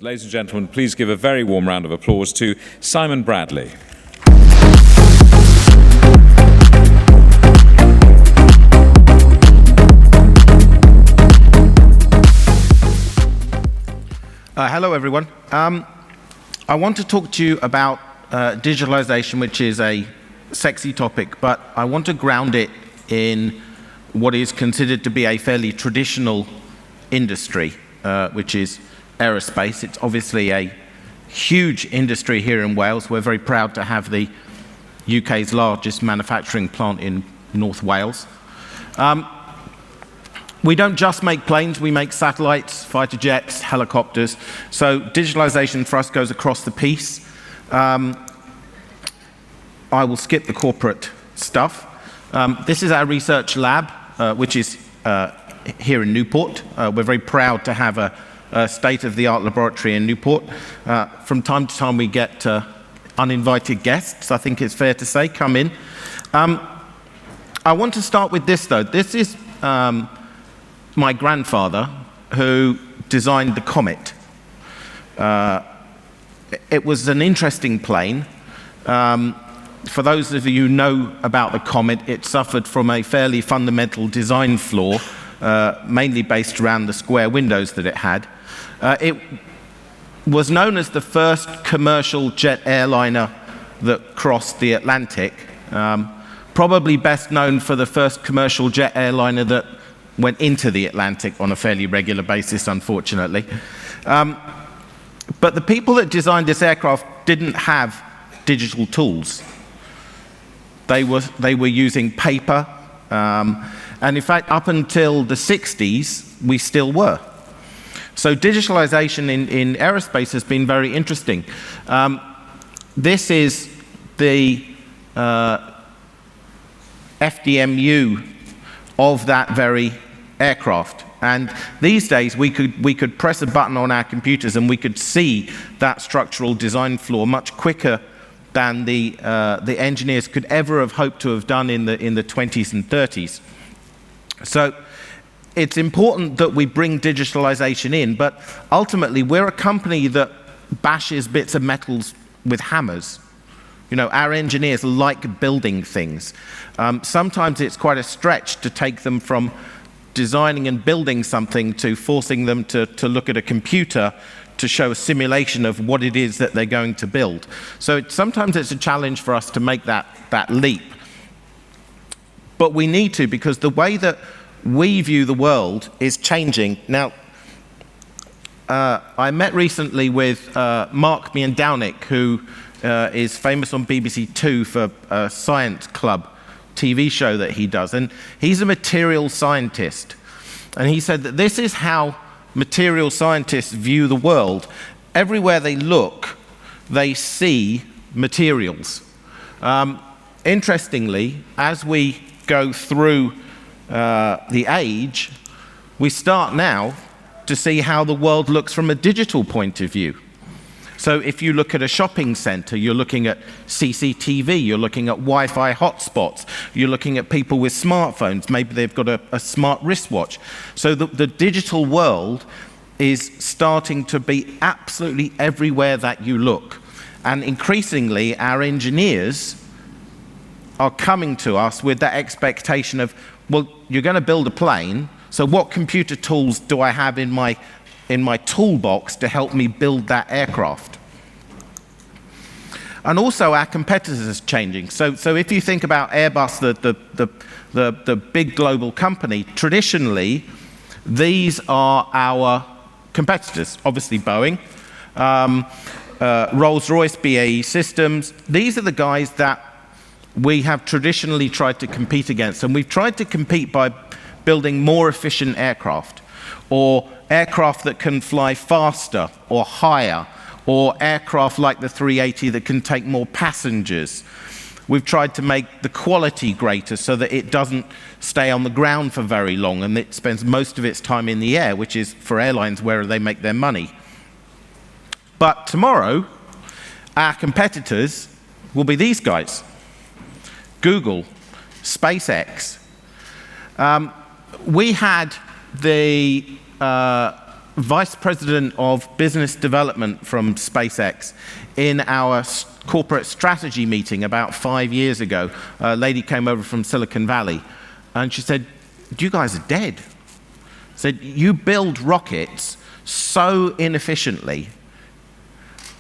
Ladies and gentlemen, please give a very warm round of applause to Simon Bradley. Hello, everyone. I want to talk to you about digitalization, which is a sexy topic, but I want to ground it in what is considered to be a fairly traditional industry, which is aerospace. It's obviously a huge industry here in Wales. We're very proud to have the UK's largest manufacturing plant in North Wales. We don't just make planes, we make satellites, fighter jets, helicopters. So digitalization for us goes across the piece. I will skip the corporate stuff. This is our research lab, which is here in Newport. We're very proud to have a state-of-the-art laboratory in Newport. From time to time we get uninvited guests, I think it's fair to say, come in. I want to start with this though. This is my grandfather who designed the Comet. It was an interesting plane. For those of you who know about the Comet, it suffered from a fairly fundamental design flaw, mainly based around the square windows that it had. It was known as the first commercial jet airliner that crossed the Atlantic, probably best known for the first commercial jet airliner that went into the Atlantic on a fairly regular basis, unfortunately. But the people that designed this aircraft didn't have digital tools. They were using paper, and in fact, up until the 60s, we still were. So digitalization in aerospace has been very interesting. This is the FDMU of that very aircraft. And these days, we could press a button on our computers and we could see that structural design flaw much quicker than the engineers could ever have hoped to have done in the 20s and 30s. So it's important that we bring digitalization in, but ultimately we're a company that bashes bits of metals with hammers. You know, our engineers like building things. Sometimes it's quite a stretch to take them from designing and building something to forcing them to look at a computer to show a simulation of what it is that they're going to build. So sometimes it's a challenge for us to make that leap. But we need to, because the way that we view the world is changing. Now, I met recently with Mark Miandownik, who is famous on BBC Two for a Science Club TV show that he does. And he's a material scientist. And he said that this is how material scientists view the world. Everywhere they look, they see materials. Interestingly, as we go through the age, we start now to see how the world looks from a digital point of view. So if you look at a shopping center, you're looking at CCTV, you're looking at Wi-Fi hotspots, you're looking at people with smartphones, maybe they've got a smart wristwatch. So the digital world is starting to be absolutely everywhere that you look. And increasingly, our engineers are coming to us with that expectation of, well, you're going to build a plane, so what computer tools do I have in my toolbox to help me build that aircraft? And also our competitors are changing. So if you think about Airbus, the big global company, traditionally, these are our competitors. Obviously Boeing, Rolls-Royce, BAE Systems. These are the guys that we have traditionally tried to compete against. And we've tried to compete by building more efficient aircraft, or aircraft that can fly faster or higher, or aircraft like the 380 that can take more passengers. We've tried to make the quality greater so that it doesn't stay on the ground for very long and it spends most of its time in the air, which is, for airlines, where they make their money. But tomorrow, our competitors will be these guys: Google, SpaceX. We had the vice president of business development from SpaceX in our corporate strategy meeting about 5 years ago. A lady came over from Silicon Valley, and she said, "You guys are dead." Said, "You build rockets so inefficiently.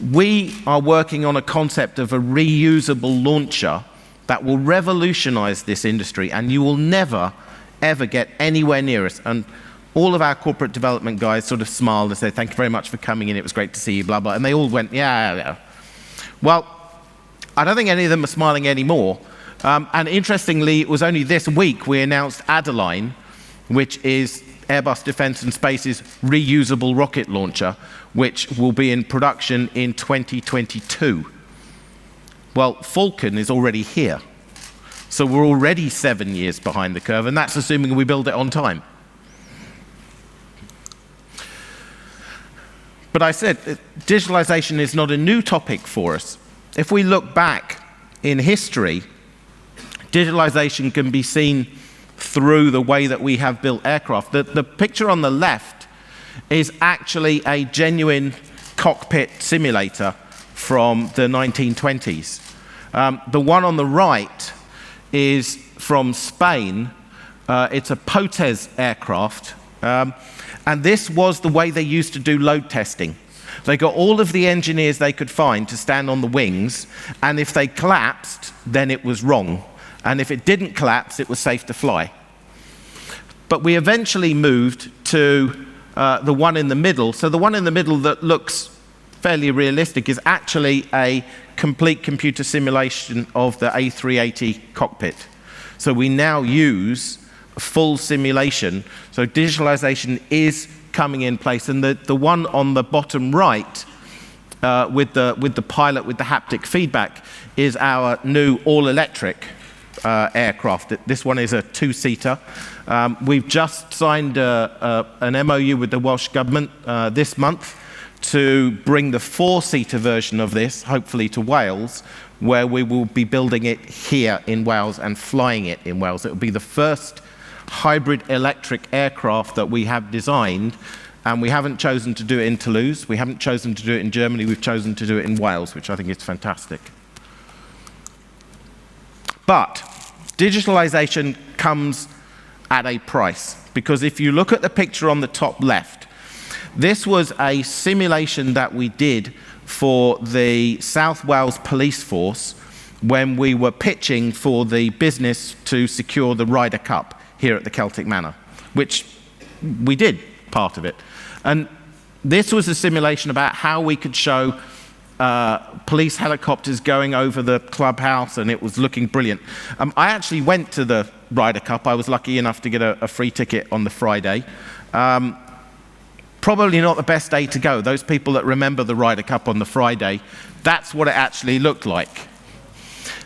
We are working on a concept of a reusable launcher that will revolutionize this industry, and you will never, ever get anywhere near us." And all of our corporate development guys sort of smiled and said, "Thank you very much for coming in. It was great to see you, blah, blah." And they all went, "Yeah, yeah." Well, I don't think any of them are smiling anymore. And interestingly, it was only this week we announced Adeline, which is Airbus Defence and Space's reusable rocket launcher, which will be in production in 2022. Well, Falcon is already here. So we're already 7 years behind the curve, and that's assuming we build it on time. But I said, digitalization is not a new topic for us. If we look back in history, digitalization can be seen through the way that we have built aircraft. The picture on the left is actually a genuine cockpit simulator from the 1920s. The one on the right is from Spain. It's a Potes aircraft. And this was the way they used to do load testing. They got all of the engineers they could find to stand on the wings, and if they collapsed, then it was wrong. And if it didn't collapse, it was safe to fly. But we eventually moved to the one in the middle. So the one in the middle that looks fairly realistic is actually a complete computer simulation of the A380 cockpit. So we now use full simulation. So digitalization is coming in place. And the one on the bottom right with the pilot with the haptic feedback is our new all-electric aircraft. This one is a two-seater. We've just signed an MOU with the Welsh Government this month to bring the four-seater version of this, hopefully to Wales, where we will be building it here in Wales and flying it in Wales. It will be the first hybrid electric aircraft that we have designed, and we haven't chosen to do it in Toulouse, we haven't chosen to do it in Germany, we've chosen to do it in Wales, which I think is fantastic. But digitalization comes at a price, because if you look at the picture on the top left, this was a simulation that we did for the South Wales Police Force when we were pitching for the business to secure the Ryder Cup here at the Celtic Manor, which we did part of it. And this was a simulation about how we could show police helicopters going over the clubhouse, and it was looking brilliant. I actually went to the Ryder Cup. I was lucky enough to get a free ticket on the Friday. Probably not the best day to go. Those people that remember the Ryder Cup on the Friday, that's what it actually looked like.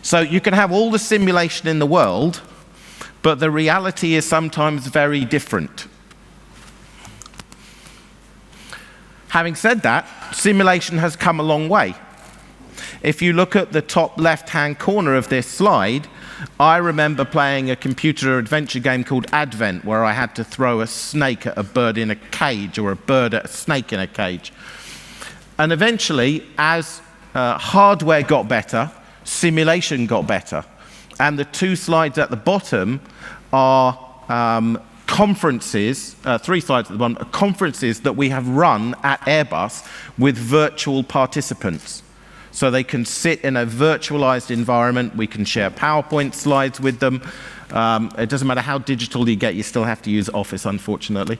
So you can have all the simulation in the world, but the reality is sometimes very different. Having said that, simulation has come a long way. If you look at the top left-hand corner of this slide, I remember playing a computer adventure game called Advent, where I had to throw a snake at a bird in a cage, or a bird at a snake in a cage. And eventually, as hardware got better, simulation got better. And the two slides at the bottom are conferences, 3 slides at the bottom, are conferences that we have run at Airbus with virtual participants. So they can sit in a virtualized environment. We can share PowerPoint slides with them. It doesn't matter how digital you get, you still have to use Office, unfortunately.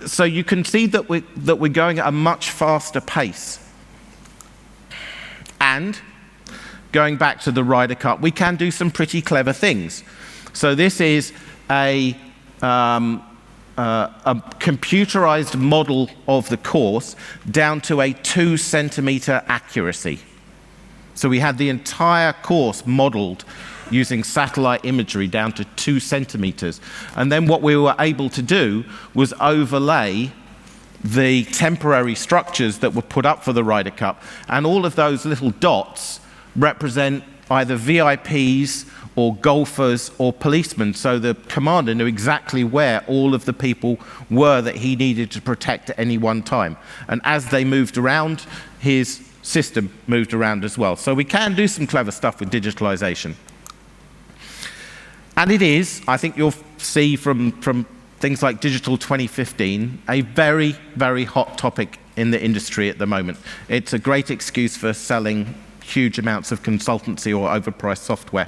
So you can see that we're going at a much faster pace. And going back to the Ryder Cup, we can do some pretty clever things. So this is a computerized model of the course down to a 2-centimeter accuracy. So we had the entire course modeled using satellite imagery down to 2 centimeters. And then what we were able to do was overlay the temporary structures that were put up for the Ryder Cup, and all of those little dots represent either VIPs or golfers or policemen, so the commander knew exactly where all of the people were that he needed to protect at any one time. And as they moved around, his system moved around as well. So we can do some clever stuff with digitalization. And it is, I think you'll see from things like Digital 2015, a very, very hot topic in the industry at the moment. It's a great excuse for selling huge amounts of consultancy or overpriced software.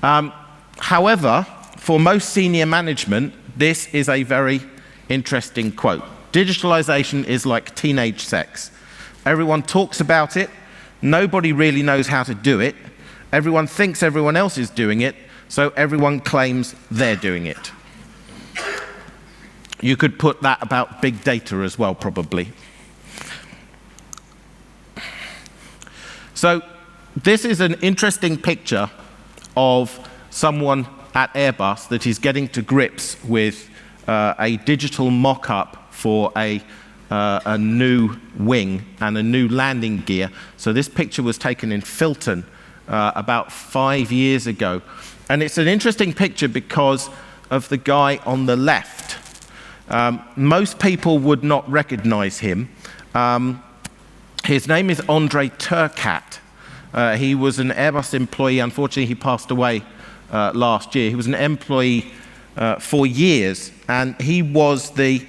However, for most senior management, this is a very interesting quote. Digitalization is like teenage sex. Everyone talks about it. Nobody really knows how to do it. Everyone thinks everyone else is doing it, so everyone claims they're doing it. You could put that about big data as well, probably. So this is an interesting picture of someone at Airbus that is getting to grips with a digital mock-up for a new wing and a new landing gear. So this picture was taken in Filton about 5 years ago. And it's an interesting picture because of the guy on the left. Most people would not recognize him. His name is Andrei Turcat. He was an Airbus employee. Unfortunately, he passed away last year. He was an employee for years, and he was the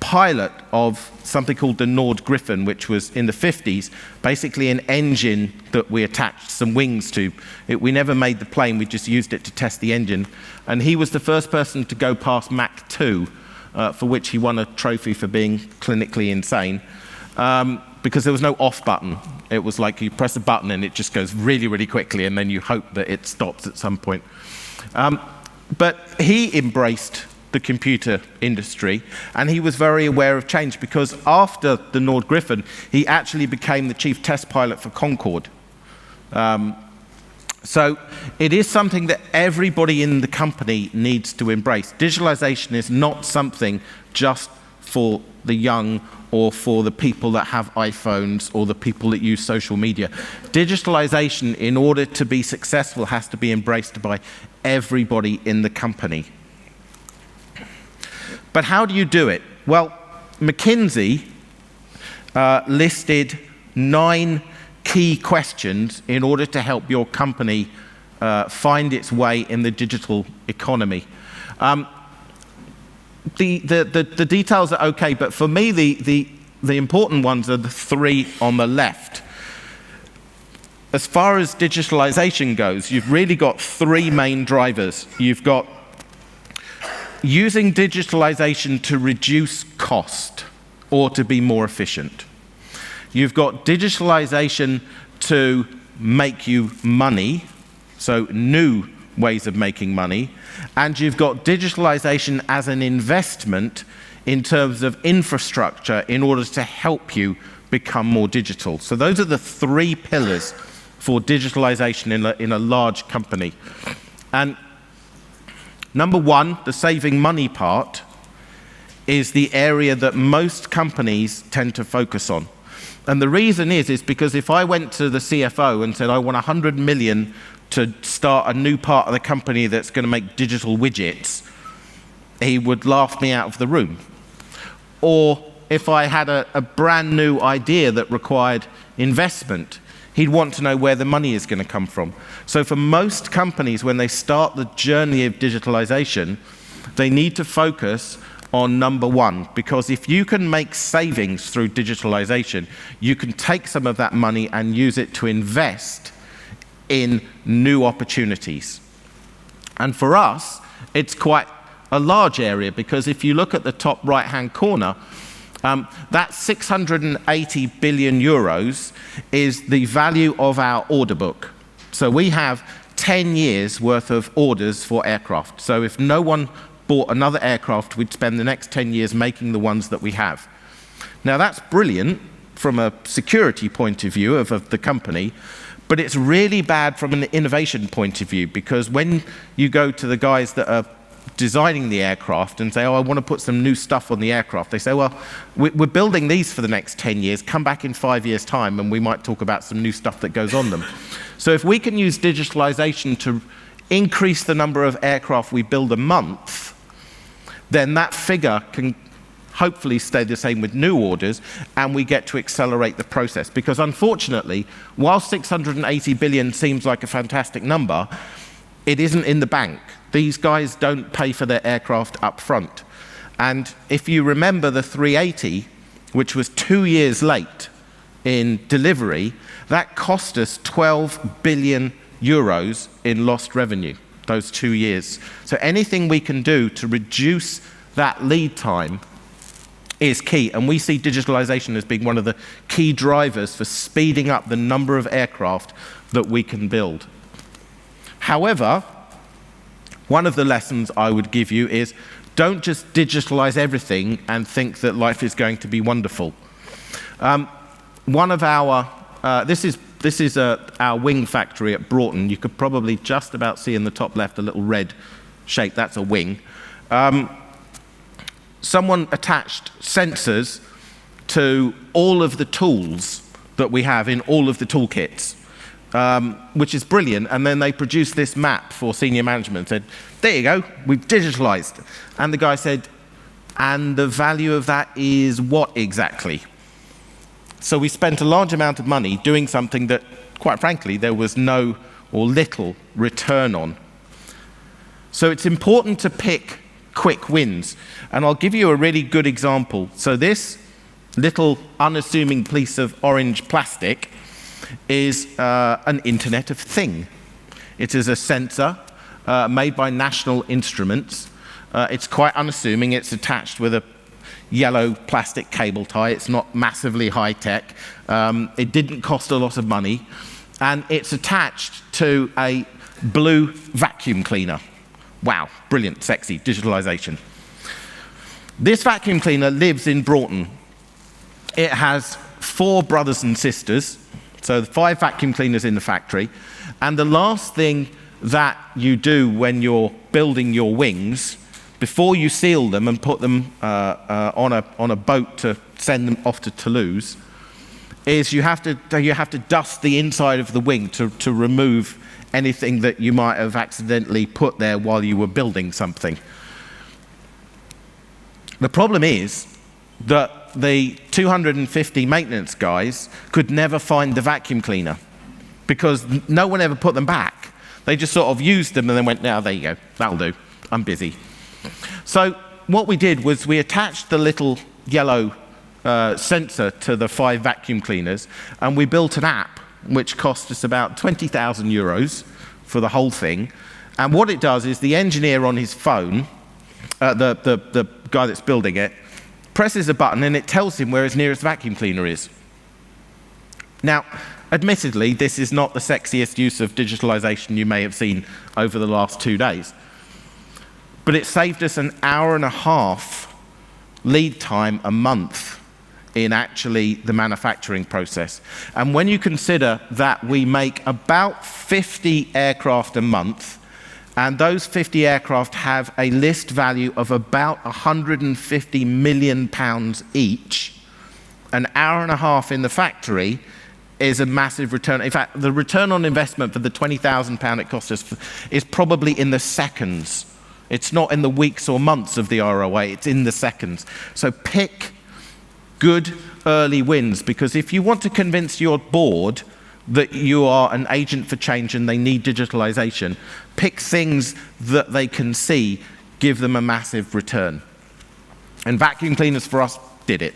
pilot of something called the Nord Griffin, which was in the 50s, basically an engine that we attached some wings to. We never made the plane, we just used it to test the engine. And he was the first person to go past Mach 2, for which he won a trophy for being clinically insane. Because there was no off button. It was like you press a button and it just goes really, really quickly, and then you hope that it stops at some point. But he embraced the computer industry, and he was very aware of change, because after the Nord Griffin, he actually became the chief test pilot for Concorde. So it is something that everybody in the company needs to embrace. Digitalization is not something just for the young or for the people that have iPhones or the people that use social media. Digitalization, in order to be successful, has to be embraced by everybody in the company. But how do you do it? Well, McKinsey listed 9 key questions in order to help your company find its way in the digital economy. The details are okay, but for me, the important ones are the 3 on the left. As far as digitalization goes, you've really got 3 main drivers. You've got using digitalization to reduce cost or to be more efficient. You've got digitalization to make you money, so new ways of making money. And you've got digitalization as an investment in terms of infrastructure in order to help you become more digital. So those are the 3 pillars for digitalization in a large company. And number 1, the saving money part, is the area that most companies tend to focus on. And the reason is because if I went to the CFO and said, I want 100 million to start a new part of the company that's going to make digital widgets, he would laugh me out of the room. Or if I had a brand new idea that required investment, he'd want to know where the money is going to come from. So for most companies, when they start the journey of digitalization, they need to focus on number 1, because if you can make savings through digitalization, you can take some of that money and use it to invest in new opportunities. And for us, it's quite a large area, because if you look at the top right-hand corner, that 680 billion euros is the value of our order book. So we have 10 years worth of orders for aircraft. So if no one bought another aircraft, we'd spend the next 10 years making the ones that we have. Now that's brilliant from a security point of view of the company, but it's really bad from an innovation point of view, because when you go to the guys that are designing the aircraft and say, oh, I want to put some new stuff on the aircraft, they say, well, we're building these for the next 10 years, come back in 5 years' time and we might talk about some new stuff that goes on them. So if we can use digitalization to increase the number of aircraft we build a month, then that figure can hopefully stay the same with new orders, and we get to accelerate the process. Because unfortunately, while 680 billion seems like a fantastic number, it isn't in the bank. These guys don't pay for their aircraft up front. And if you remember the 380, which was 2 years late in delivery, that cost us 12 billion euros in lost revenue, those 2 years. So anything we can do to reduce that lead time is key, and we see digitalization as being one of the key drivers for speeding up the number of aircraft that we can build. However, one of the lessons I would give you is don't just digitalize everything and think that life is going to be wonderful. One of our, this is our wing factory at Broughton. You could probably just about see in the top left a little red shape, that's a wing. Someone attached sensors to all of the tools that we have in all of the toolkits, which is brilliant. And then they produced this map for senior management and said, there you go, we've digitalized. And the guy said, and the value of that is what exactly? So we spent a large amount of money doing something that, quite frankly, there was no or little return on. So it's important to pick quick wins. And I'll give you a really good example. So this little unassuming piece of orange plastic is an Internet of Thing. It is a sensor made by National Instruments. It's quite unassuming. It's attached with a yellow plastic cable tie. It's not massively high tech. It didn't cost a lot of money. And it's attached to a blue vacuum cleaner. Wow, brilliant, sexy, digitalization. This vacuum cleaner lives in Broughton. It has 4 brothers and sisters, so 5 vacuum cleaners in the factory. And the last thing that you do when you're building your wings, before you seal them and put them on a boat to send them off to Toulouse, is you have to dust the inside of the wing to remove anything that you might have accidentally put there while you were building something. The problem is that the 250 maintenance guys could never find the vacuum cleaner because no one ever put them back. They just sort of used them and then went, now, there you go, that'll do, I'm busy. So what we did was we attached the little yellow sensor to the 5 vacuum cleaners, and we built an app which cost us about 20,000 euros for the whole thing. And what it does is the engineer on his phone, the guy that's building it, presses a button and it tells him where his nearest vacuum cleaner is. Now, admittedly, this is not the sexiest use of digitalization you may have seen over the last 2 days. But it saved us an hour and a half lead time a month in actually the manufacturing process. And when you consider that we make about 50 aircraft a month, and those 50 aircraft have a list value of about 150 million pounds each, an hour and a half in the factory is a massive return. In fact, the return on investment for the £20,000 it cost us is probably in the seconds. It's not in the weeks or months of the ROA, it's in the seconds. So pick good early wins, because if you want to convince your board that you are an agent for change and they need digitalization, pick things that they can see give them a massive return. And vacuum cleaners for us did it.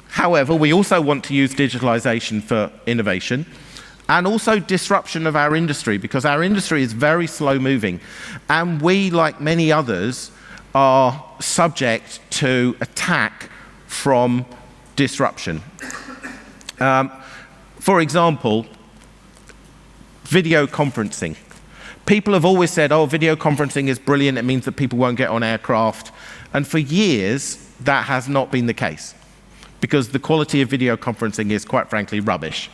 However, we also want to use digitalization for innovation and also disruption of our industry, because our industry is very slow moving. And we, like many others, are subject to attack from disruption. For example, video conferencing. People have always said, oh, video conferencing is brilliant, it means that people won't get on aircraft. And for years, that has not been the case, because the quality of video conferencing is, quite frankly, rubbish.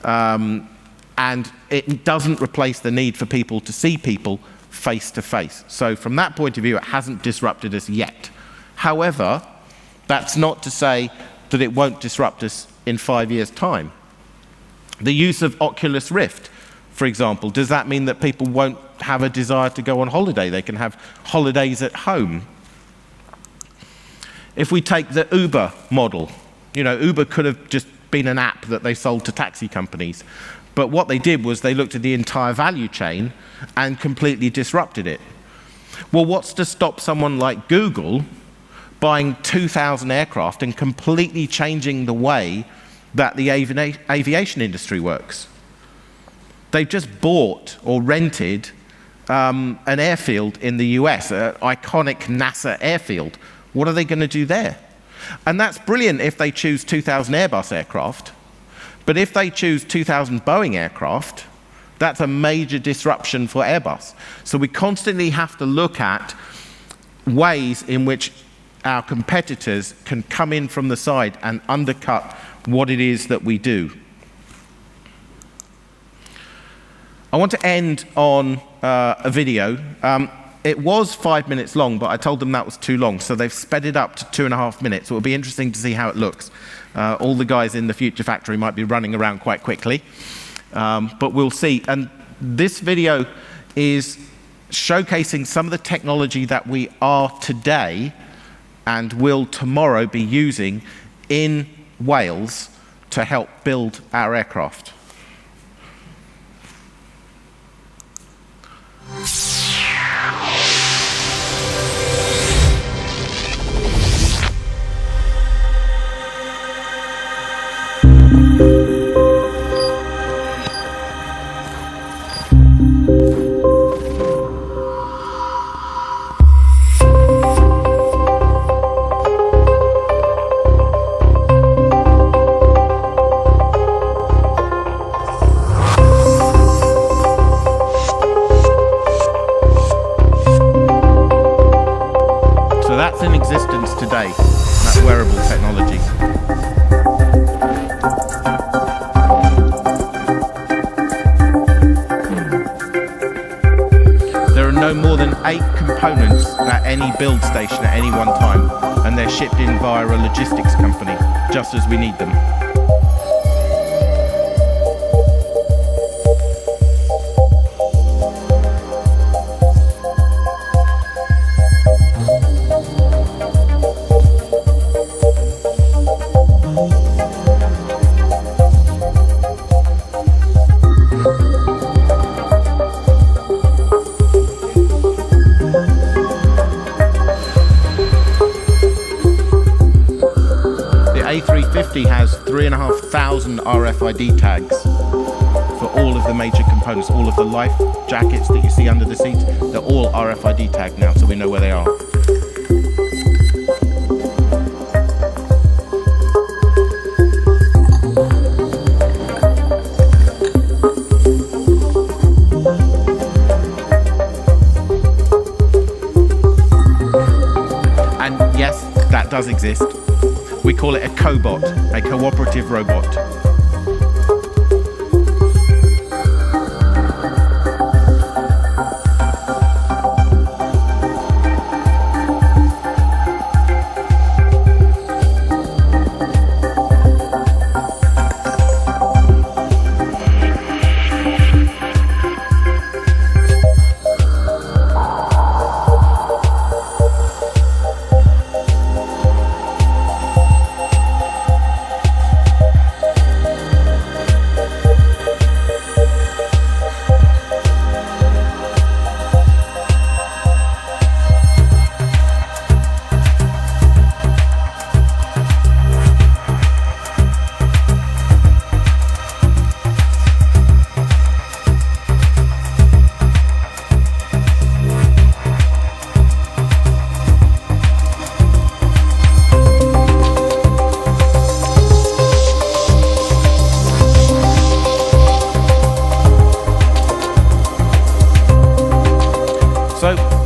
And it doesn't replace the need for people to see people face to face. So from that point of view, it hasn't disrupted us yet. However, that's not to say that it won't disrupt us in 5 years' time. The use of Oculus Rift, for example, does that mean that people won't have a desire to go on holiday? They can have holidays at home. If we take the Uber model, Uber could have just been an app that they sold to taxi companies. But what they did was they looked at the entire value chain and completely disrupted it. Well, what's to stop someone like Google buying 2,000 aircraft and completely changing the way that the aviation industry works? They've just bought or rented an airfield in the US, an iconic NASA airfield. What are they going to do there? And that's brilliant if they choose 2,000 Airbus aircraft. But if they choose 2,000 Boeing aircraft, that's a major disruption for Airbus. So we constantly have to look at ways in which our competitors can come in from the side and undercut what it is that we do. I want to end on a video. It was 5 minutes long, but I told them that was too long, so they've sped it up to 2.5 minutes. So it'll be interesting to see how it looks. All the guys in the Future Factory might be running around quite quickly, but we'll see. And this video is showcasing some of the technology that we are today and will tomorrow be using in Wales to help build our aircraft. That's in existence today, that wearable technology. There are no more than 8 components at any build station at any one time, and they're shipped in via a logistics company, just as we need them. A350 has 3,500 RFID tags for all of the major components, all of the life jackets that you see under the seats. They're all RFID tagged now, so we know where they are. And yes, that does exist. We call it a cobot, a cooperative robot.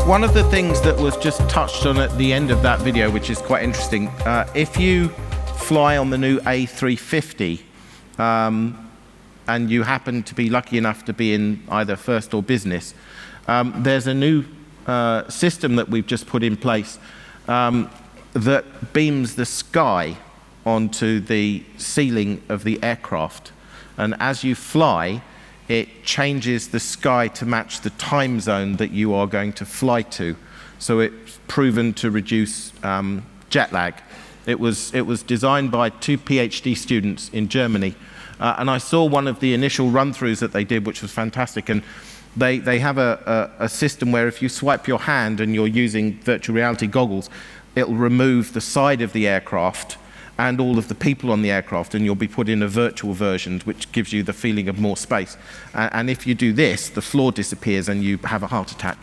One of the things that was just touched on at the end of that video, which is quite interesting, if you fly on the new A350 and you happen to be lucky enough to be in either first or business, there's a new system that we've just put in place that beams the sky onto the ceiling of the aircraft. And as you fly, it changes the sky to match the time zone that you are going to fly to. So it's proven to reduce jet lag. It was designed by 2 PhD students in Germany. And I saw one of the initial run-throughs that they did, which was fantastic. And they have a system where if you swipe your hand and you're using virtual reality goggles, it'll remove the side of the aircraft and all of the people on the aircraft, and you'll be put in a virtual version, which gives you the feeling of more space. And if you do this, the floor disappears and you have a heart attack.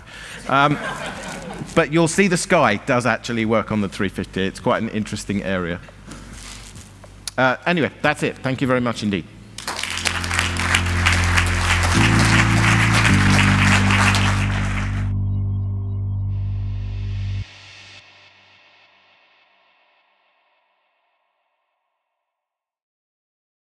But you'll see the sky does actually work on the 350. It's quite an interesting area. Anyway, that's it. Thank you very much indeed.